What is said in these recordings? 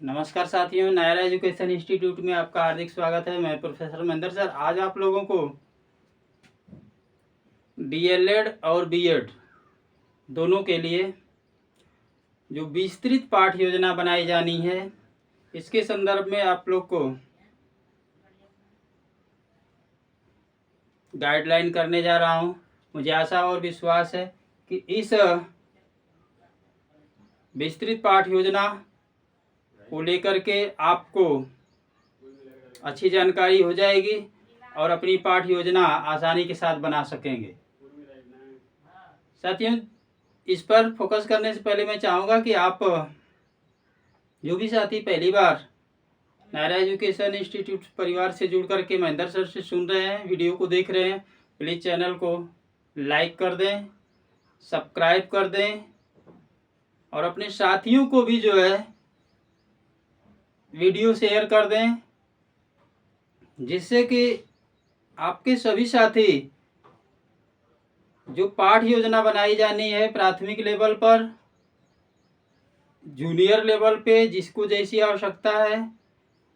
नमस्कार साथियों, Naira education institute में आपका हार्दिक स्वागत है। मैं प्रोफेसर महेंद्र सर आज आप लोगों को डीएलएड और बीएड दोनों के लिए जो विस्तृत पाठ योजना बनाई जानी है इसके संदर्भ में आप लोग को गाइडलाइन करने जा रहा हूं। मुझे आशा और विश्वास है कि इस विस्तृत पाठ योजना को लेकर के आपको अच्छी जानकारी हो जाएगी और अपनी पाठ योजना आसानी के साथ बना सकेंगे। साथियों, इस पर फोकस करने से पहले मैं चाहूँगा कि आप जो भी साथी पहली बार नायरा एजुकेशन इंस्टीट्यूट परिवार से जुड़ करके महेंद्र सर से सुन रहे हैं, वीडियो को देख रहे हैं, प्लीज़ चैनल को लाइक कर दें, सब्सक्राइब कर दें और अपने साथियों को भी जो है वीडियो शेयर कर दें, जिससे कि आपके सभी साथी जो पाठ योजना बनाई जानी है प्राथमिक लेवल पर, जूनियर लेवल पे जिसको जैसी आवश्यकता है,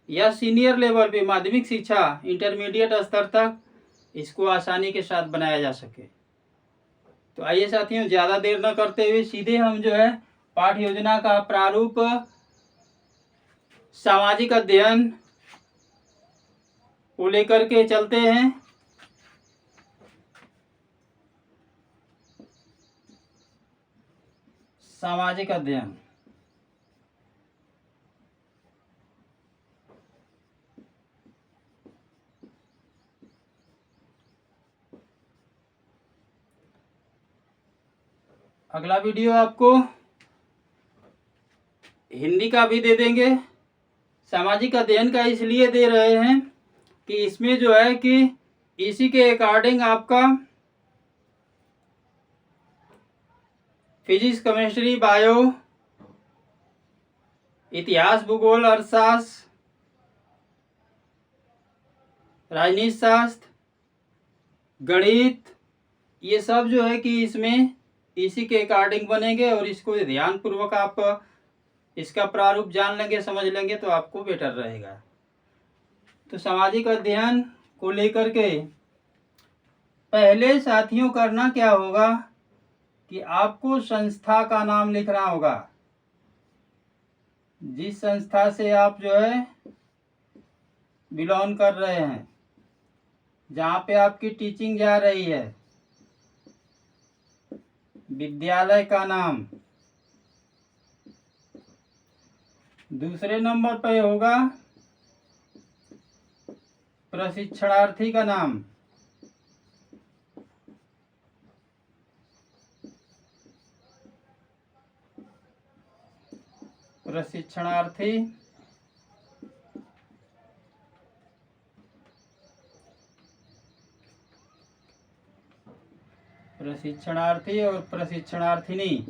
या सीनियर लेवल पे माध्यमिक शिक्षा इंटरमीडिएट स्तर तक इसको आसानी के साथ बनाया जा सके। तो आइए साथियों, ज़्यादा देर न करते हुए सीधे हम जो है पाठ योजना का प्रारूप सामाजिक अध्ययन को लेकर के चलते हैं। सामाजिक अध्ययन अगला वीडियो आपको हिंदी का भी दे देंगे। सामाजिक अध्ययन का इसलिए दे रहे हैं कि इसमें जो है कि इसी के अकॉर्डिंग आपका फिजिक्स, केमिस्ट्री, बायो, इतिहास, भूगोल, अर्थशास्त्र, राजनीति शास्त्र, गणित, ये सब जो है कि इसमें इसी के अकॉर्डिंग बनेंगे और इसको ध्यान पूर्वक आप इसका प्रारूप जान लेंगे, समझ लेंगे तो आपको बेटर रहेगा। तो सामाजिक अध्ययन को लेकर के पहले साथियों करना क्या होगा कि आपको संस्था का नाम लिखना होगा, जिस संस्था से आप जो है बिलोंग कर रहे हैं, जहाँ पे आपकी टीचिंग जा रही है, विद्यालय का नाम। दूसरे नंबर पर होगा प्रशिक्षणार्थी का नाम। प्रशिक्षणार्थी और प्रशिक्षणार्थिनी।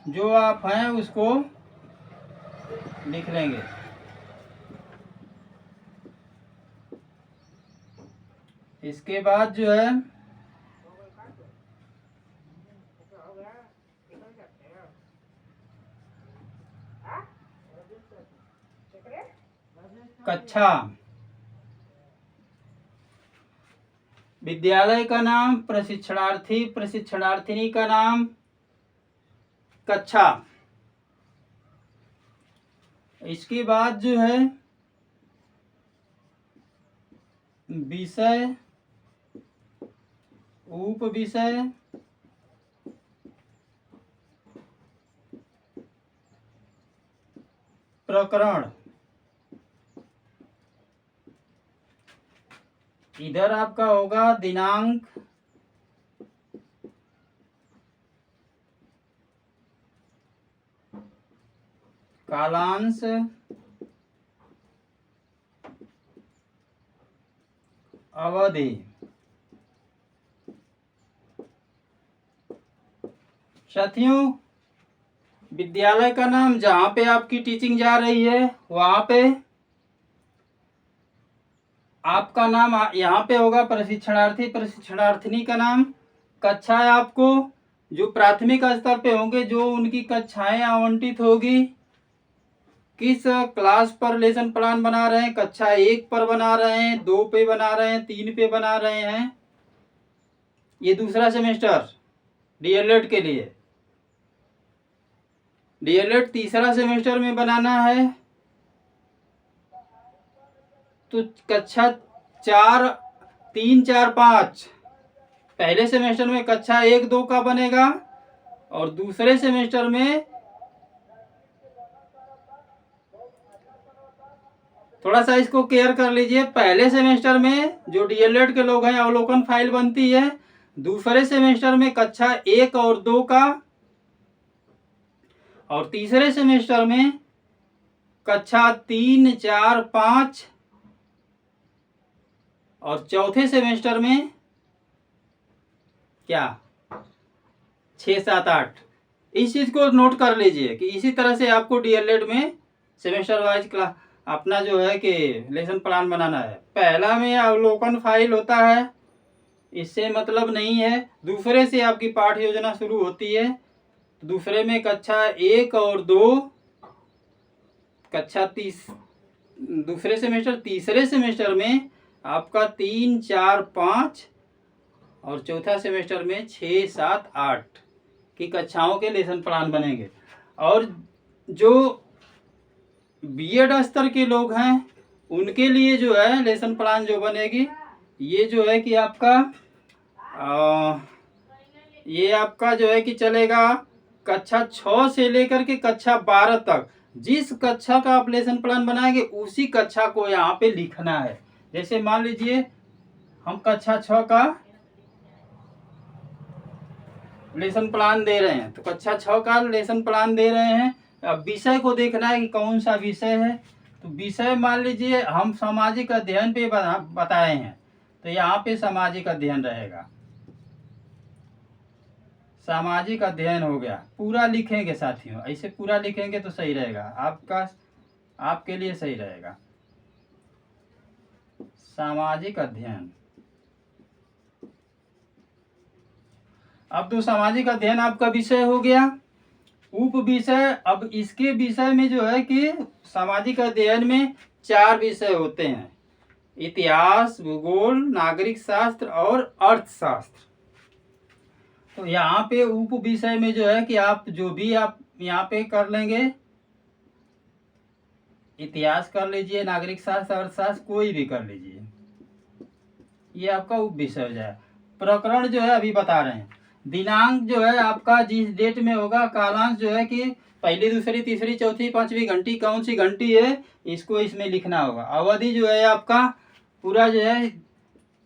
जो आप हैं उसको लिख लेंगे। इसके बाद जो है कक्षा, विद्यालय का नाम, प्रशिक्षणार्थी प्रशिक्षणार्थिनी का नाम, कक्षा। इसके बाद जो है विषय, उप विषय, प्रकरण। इधर आपका होगा दिनांक, कालांश, अवधि। साथियों, विद्यालय का नाम जहाँ पे आपकी टीचिंग जा रही है वहाँ पे आपका नाम यहाँ पे होगा प्रशिक्षणार्थी प्रशिक्षणार्थिनी का नाम। कक्षा है आपको जो प्राथमिक स्तर पे होंगे, जो उनकी कक्षाएं आवंटित होगी, किस क्लास पर लेसन प्लान बना रहे हैं, कक्षा 1 पर बना रहे हैं, 2 पे बना रहे हैं, 3 पे बना रहे हैं, ये दूसरा सेमेस्टर डीएलएड के लिए। डीएलएड तीसरा सेमेस्टर में बनाना है तो कक्षा 4, 3, 4, 5 पहले सेमेस्टर में कक्षा 1, 2 का बनेगा और दूसरे सेमेस्टर में थोड़ा सा इसको केयर कर लीजिए। पहले सेमेस्टर में जो डीएलएड के लोग हैं अवलोकन फाइल बनती है, दूसरे सेमेस्टर में कक्षा 1 और 2 का, और तीसरे सेमेस्टर में कक्षा 3, 4, 5 और चौथे सेमेस्टर में क्या 6, 7, 8। इस चीज को नोट कर लीजिए कि इसी तरह से आपको डीएलएड में सेमेस्टर वाइज क्लास अपना जो है कि लेसन प्लान बनाना है। पहला में अवलोकन फाइल होता है, इससे मतलब नहीं है। दूसरे से आपकी पाठ योजना शुरू होती है। दूसरे में कक्षा 1 और 2, कक्षा 30 दूसरे सेमेस्टर। तीसरे सेमेस्टर में आपका 3, 4, 5 और चौथा सेमेस्टर में 6, 7, 8 की कक्षाओं के लेसन प्लान बनेंगे। और जो बीएड स्तर के लोग हैं उनके लिए जो है लेसन प्लान जो बनेगी, ये जो है कि आपका ये आपका जो है कि चलेगा कक्षा 6 से लेकर के कक्षा 12 तक। जिस कक्षा का आप लेसन प्लान बनाएंगे उसी कक्षा को यहाँ पे लिखना है। जैसे मान लीजिए हम कक्षा 6 का लेसन प्लान दे रहे हैं, तो कक्षा 6 का लेसन प्लान दे रहे हैं। अब विषय को देखना है कि कौन सा विषय है। तो विषय मान लीजिए हम सामाजिक अध्ययन पे बताए हैं, तो यहाँ पे सामाजिक अध्ययन रहेगा। सामाजिक अध्ययन हो गया। पूरा लिखेंगे साथियों, ऐसे पूरा लिखेंगे तो सही रहेगा, आपके लिए सही रहेगा। सामाजिक अध्ययन। अब तो सामाजिक अध्ययन आपका विषय हो गया। उप विषय, अब इसके विषय में जो है कि सामाजिक अध्ययन में 4 विषय होते हैं: इतिहास, भूगोल, नागरिक शास्त्र और अर्थशास्त्र। तो यहाँ पे उप विषय में जो है कि आप जो भी आप यहाँ पे कर लेंगे, इतिहास कर लीजिए, नागरिक शास्त्र, अर्थशास्त्र, कोई भी कर लीजिए, ये आपका उप विषय हो जाए। प्रकरण जो है अभी बता रहे हैं। दिनांक जो है आपका जिस डेट में होगा, कालांश जो है कि पहली, दूसरी, तीसरी, चौथी, 5वीं घंटी कौन सी घंटी है, इसको इसमें लिखना होगा। अवधि जो है आपका पूरा जो है,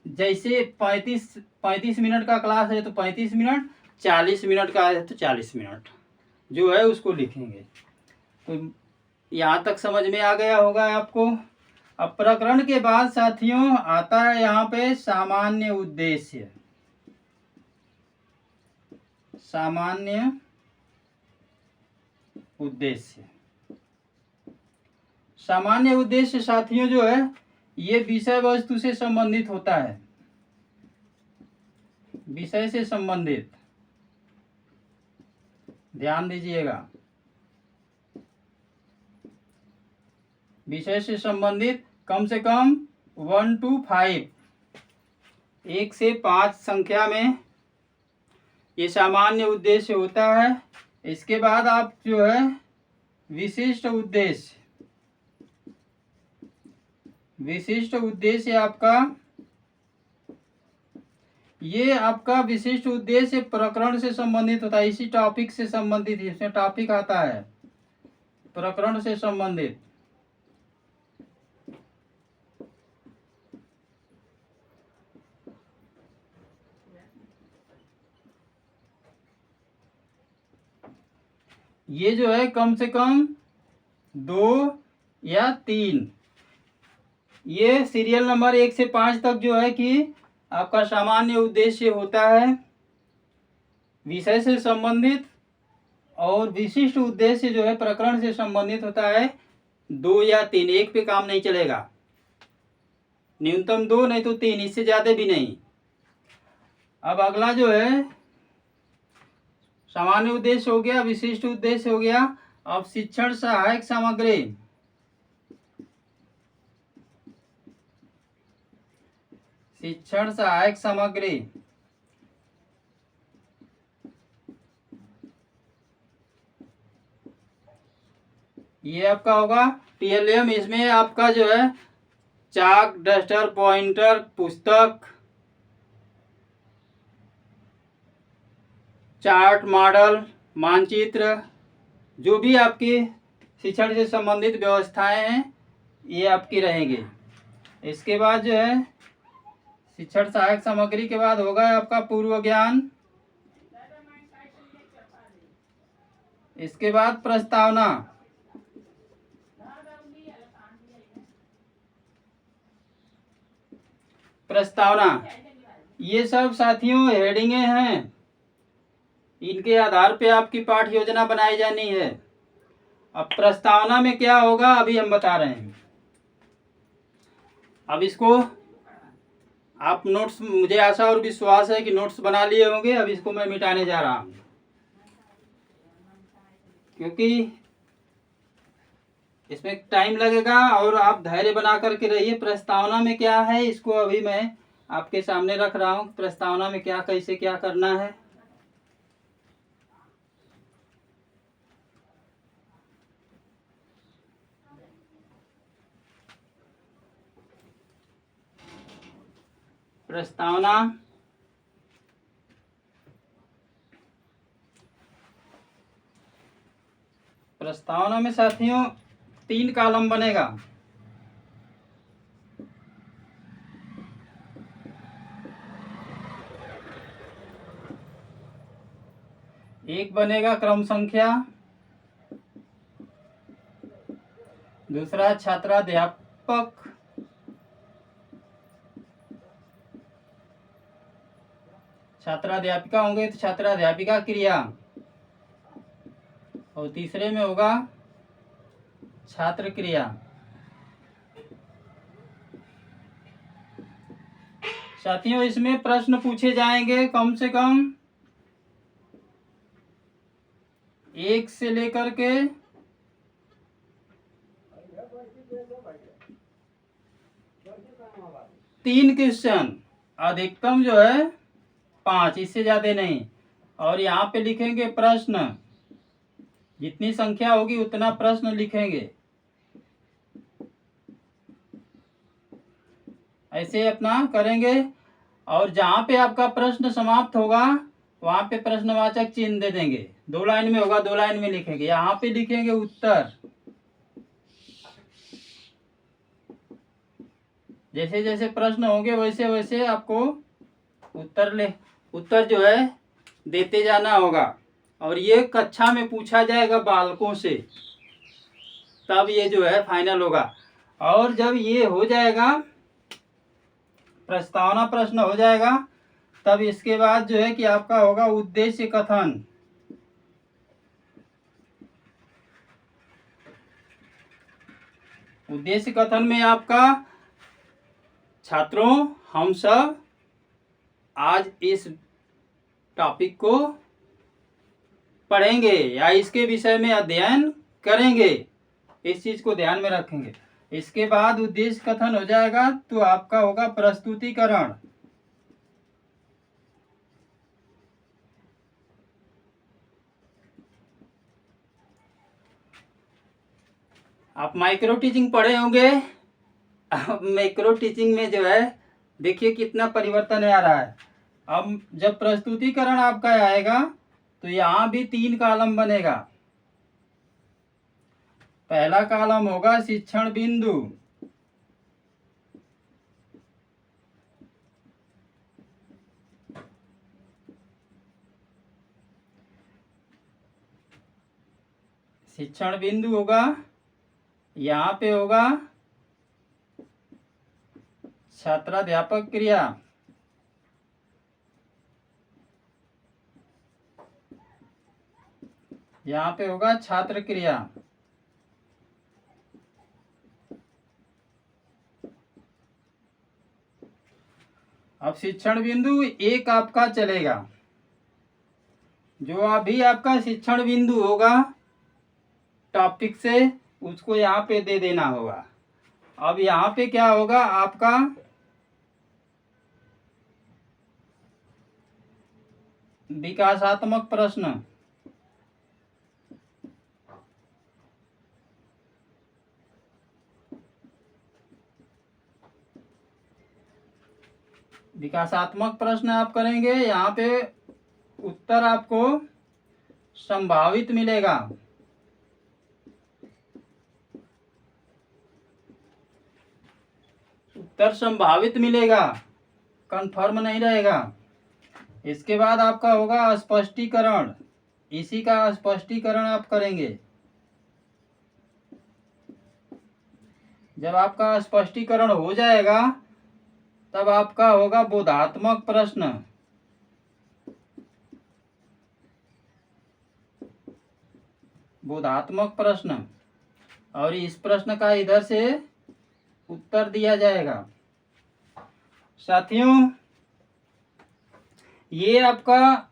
जैसे 35 मिनट का क्लास है तो 35 मिनट, 40 मिनट का है तो 40 मिनट जो है उसको लिखेंगे। तो यहाँ तक समझ में आ गया होगा आपको। अब प्रकरण के बाद साथियों आता है यहाँ पे सामान्य उद्देश्य। सामान्य उद्देश्य। सामान्य उद्देश्य साथियों जो है ये विषय वस्तु से संबंधित होता है, विषय से संबंधित, ध्यान दीजिएगा। विषय से संबंधित कम से कम 1 to 5, 1 से 5 संख्या में ये सामान्य उद्देश्य होता है। इसके बाद आप जो है विशिष्ट उद्देश्य। विशिष्ट उद्देश्य आपका, ये आपका विशिष्ट उद्देश्य प्रकरण से संबंधित होता है, इसी टॉपिक से संबंधित, इसमें टॉपिक आता है प्रकरण से संबंधित। ये जो है कम से कम 2 या 3, ये सीरियल नंबर 1 से 5 तक जो है कि आपका सामान्य उद्देश्य होता है, विषय से संबंधित। और विशिष्ट उद्देश्य जो है प्रकरण से संबंधित होता है 2 या 3, 1 पे काम नहीं चलेगा, न्यूनतम 2 नहीं तो 3, इससे ज्यादा भी नहीं। अब अगला जो है सामान्य उद्देश्य हो गया, विशिष्ट उद्देश्य हो गया। अब शिक्षण सहायक सामग्री, शिक्षण सहायक सामग्री ये आपका होगा टीएलएम। इसमें आपका जो है चाक, डस्टर, पॉइंटर, पुस्तक, चार्ट, मॉडल, मानचित्र, जो भी आपकी शिक्षण से संबंधित व्यवस्थाएं हैं ये आपकी रहेंगी। इसके बाद जो है शिक्षण सहायक सामग्री के बाद होगा आपका पूर्व ज्ञान। इसके बाद प्रस्तावना, प्रस्तावना ये सब साथियों हेडिंगे हैं, इनके आधार पे आपकी पाठ योजना बनाई जानी है। अब प्रस्तावना में क्या होगा अभी हम बता रहे हैं। अब इसको आप नोट्स, मुझे आशा और विश्वास है कि नोट्स बना लिए होंगे। अब इसको मैं मिटाने जा रहा हूं क्योंकि इसमें टाइम लगेगा और आप धैर्य बना करके रहिए। प्रस्तावना में क्या है इसको अभी मैं आपके सामने रख रहा हूं। प्रस्तावना में क्या, कैसे क्या करना है। प्रस्तावना प्रस्तावना में साथियों 3 कॉलम बनेगा। एक बनेगा क्रम संख्या, दूसरा छात्राध्यापक, छात्राध्यापिका होंगे तो छात्राध्यापिका क्रिया, और तीसरे में होगा छात्र क्रिया। साथियों इसमें प्रश्न पूछे जाएंगे कम से कम 1 से लेकर के 3 क्वेश्चन, अधिकतम जो है 5, इससे ज्यादा नहीं। और यहाँ पे लिखेंगे प्रश्न, जितनी संख्या होगी उतना प्रश्न लिखेंगे। ऐसे अपना करेंगे। और जहाँ पे आपका प्रश्न समाप्त होगा वहां पे प्रश्नवाचक चिन्ह दे देंगे। 2 लाइन में होगा, 2 लाइन में लिखेंगे। यहाँ पे लिखेंगे उत्तर। जैसे जैसे प्रश्न होंगे वैसे वैसे आपको उत्तर जो है देते जाना होगा। और ये कक्षा में पूछा जाएगा बालकों से, तब ये जो है फाइनल होगा। और जब ये हो जाएगा, प्रस्तावना प्रश्न हो जाएगा, तब इसके बाद जो है कि आपका होगा उद्देश्य कथन। उद्देश्य कथन में आपका छात्रों हम सब आज इस टॉपिक को पढ़ेंगे या इसके विषय में अध्ययन करेंगे, इस चीज को ध्यान में रखेंगे। इसके बाद उद्देश्य कथन हो जाएगा तो आपका होगा प्रस्तुतिकरण। आप माइक्रो टीचिंग पढ़े होंगे। अब मैक्रो टीचिंग में जो है देखिए कितना परिवर्तन आ रहा है। अब जब प्रस्तुतिकरण आपका आएगा तो यहाँ भी 3 कॉलम बनेगा। पहला कॉलम होगा शिक्षण बिंदु, शिक्षण बिंदु होगा, यहाँ पे होगा छात्राध्यापक क्रिया, यहाँ पे होगा छात्र क्रिया। अब शिक्षण बिंदु 1 आपका चलेगा। जो अभी आपका शिक्षण बिंदु होगा टॉपिक से, उसको यहाँ पे दे देना होगा। अब यहाँ पे क्या होगा आपका विकासात्मक प्रश्न। विकासात्मक प्रश्न आप करेंगे, यहाँ पे उत्तर आपको संभावित मिलेगा। उत्तर संभावित मिलेगा, कंफर्म नहीं रहेगा। इसके बाद आपका होगा स्पष्टीकरण। इसी का स्पष्टीकरण आप करेंगे। जब आपका स्पष्टीकरण हो जाएगा तब आपका होगा बोधात्मक प्रश्न। बोधात्मक प्रश्न, और इस प्रश्न का इधर से उत्तर दिया जाएगा। साथियों, ये आपका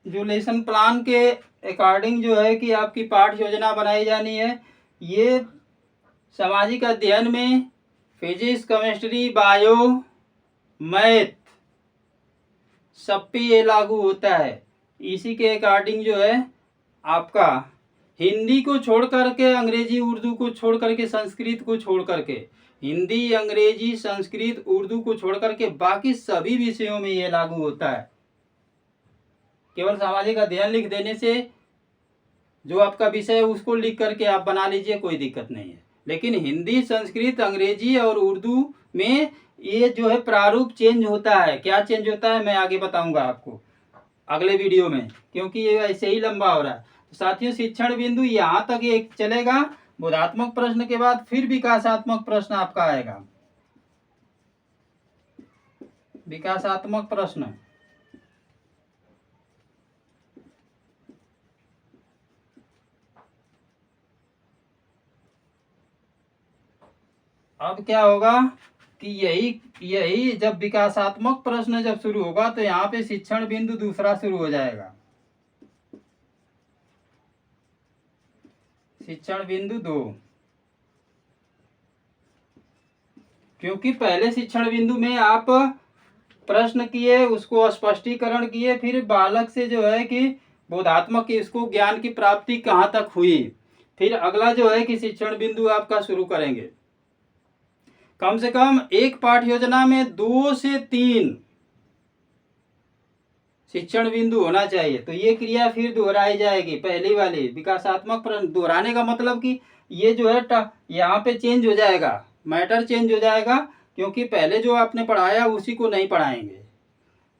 जो लेसन प्लान के अकॉर्डिंग जो है कि आपकी पाठ योजना बनाई जानी है, ये सामाजिक अध्ययन में फिजिक्स, केमिस्ट्री, बायो, मैथ सब पे ये लागू होता है। इसी के अकॉर्डिंग जो है आपका हिंदी को छोड़ करके, अंग्रेजी उर्दू को छोड़ करके, संस्कृत को छोड़ करके, हिंदी, अंग्रेजी, संस्कृत, उर्दू को छोड़ करके बाकी सभी विषयों में ये लागू होता है। केवल सामाजिक अध्ययन लिख देने से जो आपका विषय है उसको लिख करके आप बना लीजिए, कोई दिक्कत नहीं है। लेकिन हिंदी, संस्कृत, अंग्रेजी और उर्दू में ये जो है प्रारूप चेंज होता है। क्या चेंज होता है मैं आगे बताऊंगा आपको अगले वीडियो में, क्योंकि ये ऐसे ही लंबा हो रहा है। तो साथियों, शिक्षण बिंदु यहाँ तक ये चलेगा। बोधात्मक प्रश्न के बाद फिर विकासात्मक प्रश्न आपका आएगा। विकासात्मक प्रश्न, अब क्या होगा कि यही जब विकासात्मक प्रश्न जब शुरू होगा तो यहाँ पे शिक्षण बिंदु दूसरा शुरू हो जाएगा। शिक्षण बिंदु 2, क्योंकि पहले शिक्षण बिंदु में आप प्रश्न किए, उसको स्पष्टीकरण किए, फिर बालक से जो है कि बोधात्मक इसको ज्ञान की प्राप्ति कहाँ तक हुई, फिर अगला जो है कि शिक्षण बिंदु आपका शुरू करेंगे। कम से कम एक पाठ योजना में 2 से 3 शिक्षण बिंदु होना चाहिए। तो ये क्रिया फिर दोहराई जाएगी। पहली वाली विकासात्मक प्रश्न दोहराने का मतलब कि ये जो है यहाँ पे चेंज हो जाएगा, मैटर चेंज हो जाएगा, क्योंकि पहले जो आपने पढ़ाया उसी को नहीं पढ़ाएंगे।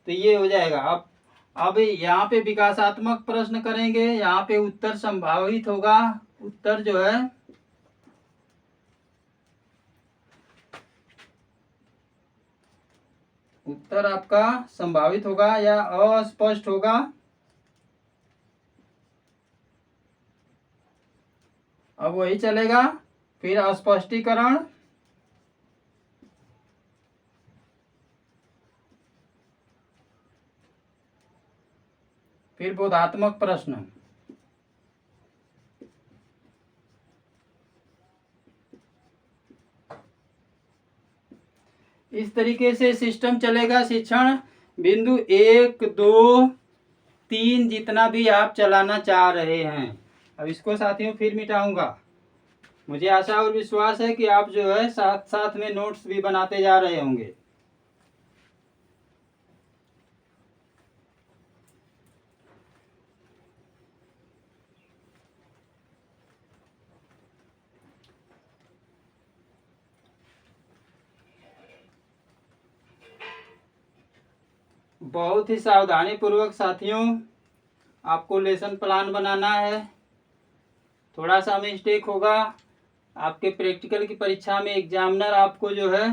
तो ये हो जाएगा। अब यहाँ पे विकासात्मक प्रश्न करेंगे, यहाँ पे उत्तर संभावित होगा। उत्तर जो है उत्तर आपका संभावित होगा या अस्पष्ट होगा। अब वही चलेगा। फिर स्पष्टीकरण, फिर बोधात्मक प्रश्न। इस तरीके से सिस्टम चलेगा। शिक्षण बिंदु 1, 2, 3 जितना भी आप चलाना चाह रहे हैं। अब इसको साथियों फिर मिटाऊंगा। मुझे आशा और विश्वास है कि आप जो है साथ साथ में नोट्स भी बनाते जा रहे होंगे। बहुत ही सावधानी पूर्वक साथियों आपको लेसन प्लान बनाना है। थोड़ा सा मिस्टेक होगा आपके प्रैक्टिकल की परीक्षा में, एग्जामिनर आपको जो है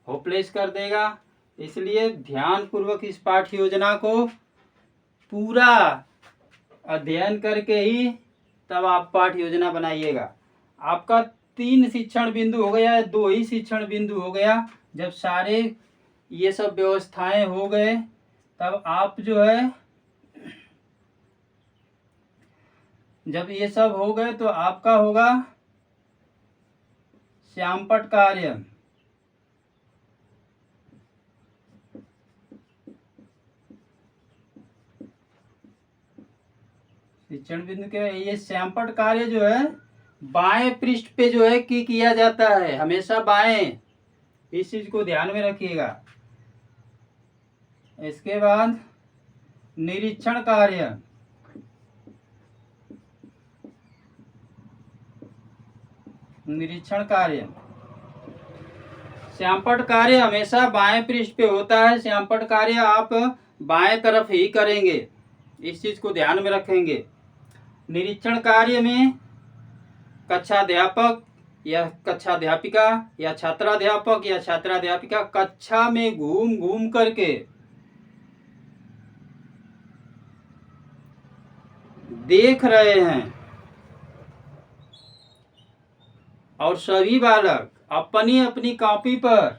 होपलेस कर देगा। इसलिए ध्यान पूर्वक इस पाठ्य योजना को पूरा अध्ययन करके ही तब आप पाठ्य योजना बनाइएगा। आपका 3 शिक्षण बिंदु हो गया, 2 ही शिक्षण बिंदु हो गया। जब सारे ये सब व्यवस्थाएं हो गए तब आप जो है जब ये सब हो गए तो आपका होगा श्यामपट्ट कार्य। शिक्षण बिंदु के ये श्यामपट्ट कार्य जो है बाएं पृष्ठ पे जो है की किया जाता है, हमेशा बाएं, इस चीज को ध्यान में रखिएगा। इसके बाद निरीक्षण कार्य, निरीक्षण कार्य, श्यामपट्ट कार्य हमेशा बाएं पृष्ठ पे होता है। श्यामपट्ट कार्य आप बाएं तरफ ही करेंगे, इस चीज को ध्यान में रखेंगे। निरीक्षण कार्य में कक्षाध्यापक या कक्षाध्यापिका या छात्राध्यापक या छात्राध्यापिका कक्षा में घूम घूम करके देख रहे हैं और सभी बालक अपनी अपनी कॉपी पर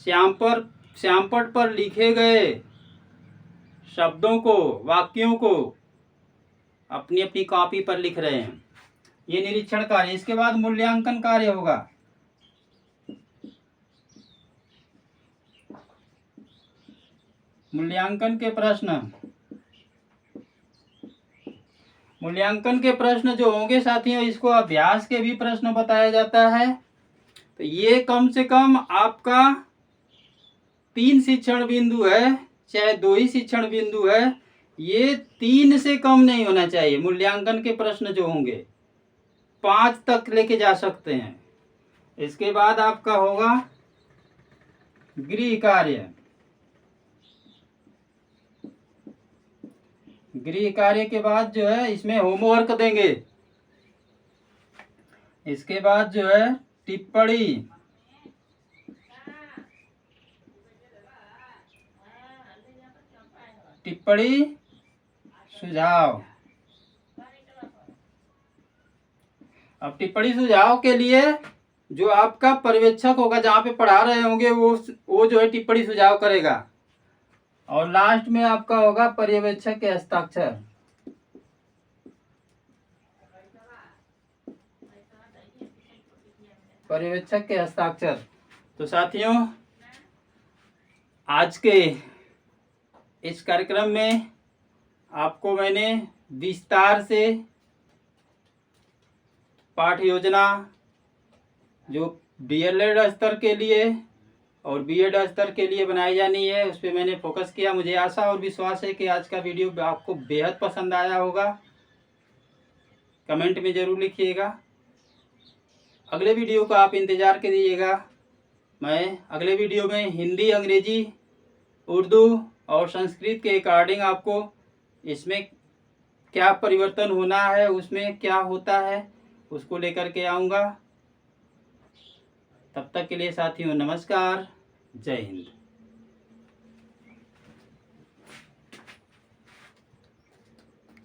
श्यामपट्ट पर लिखे गए शब्दों को, वाक्यों को अपनी अपनी कॉपी पर लिख रहे हैं। ये निरीक्षण कार्य। इसके बाद मूल्यांकन कार्य होगा। मूल्यांकन के प्रश्न, मूल्यांकन के प्रश्न जो होंगे साथियों, इसको अभ्यास के भी प्रश्न बताया जाता है। तो ये कम से कम आपका 3 शिक्षण बिंदु है, चाहे 2 ही शिक्षण बिंदु है, ये 3 से कम नहीं होना चाहिए। मूल्यांकन के प्रश्न जो होंगे 5 तक लेके जा सकते हैं। इसके बाद आपका होगा गृह कार्य। गृह कार्य के बाद जो है इसमें होमवर्क देंगे। इसके बाद जो है टिप्पणी, टिप्पणी सुझाव। अब टिप्पणी सुझाव के लिए जो आपका पर्यवेक्षक होगा, जहाँ पे पढ़ा रहे होंगे, वो जो है टिप्पणी सुझाव करेगा। और लास्ट में आपका होगा पर्यवेक्षक के हस्ताक्षर। पर्यवेक्षक के हस्ताक्षर। तो साथियों, आज के इस कार्यक्रम में आपको मैंने विस्तार से पाठ योजना जो डीएलएड स्तर के लिए और बीएड स्तर के लिए बनाई जानी है, उस पर मैंने फोकस किया। मुझे आशा और विश्वास है कि आज का वीडियो आपको बेहद पसंद आया होगा। कमेंट में ज़रूर लिखिएगा। अगले वीडियो का आप इंतज़ार कीजिएगा। मैं अगले वीडियो में हिंदी, अंग्रेजी, उर्दू और संस्कृत के अकॉर्डिंग आपको इसमें क्या परिवर्तन होना है, उसमें क्या होता है, उसको लेकर के आऊँगा। तब तक के लिए साथियों नमस्कार, जय हिंद।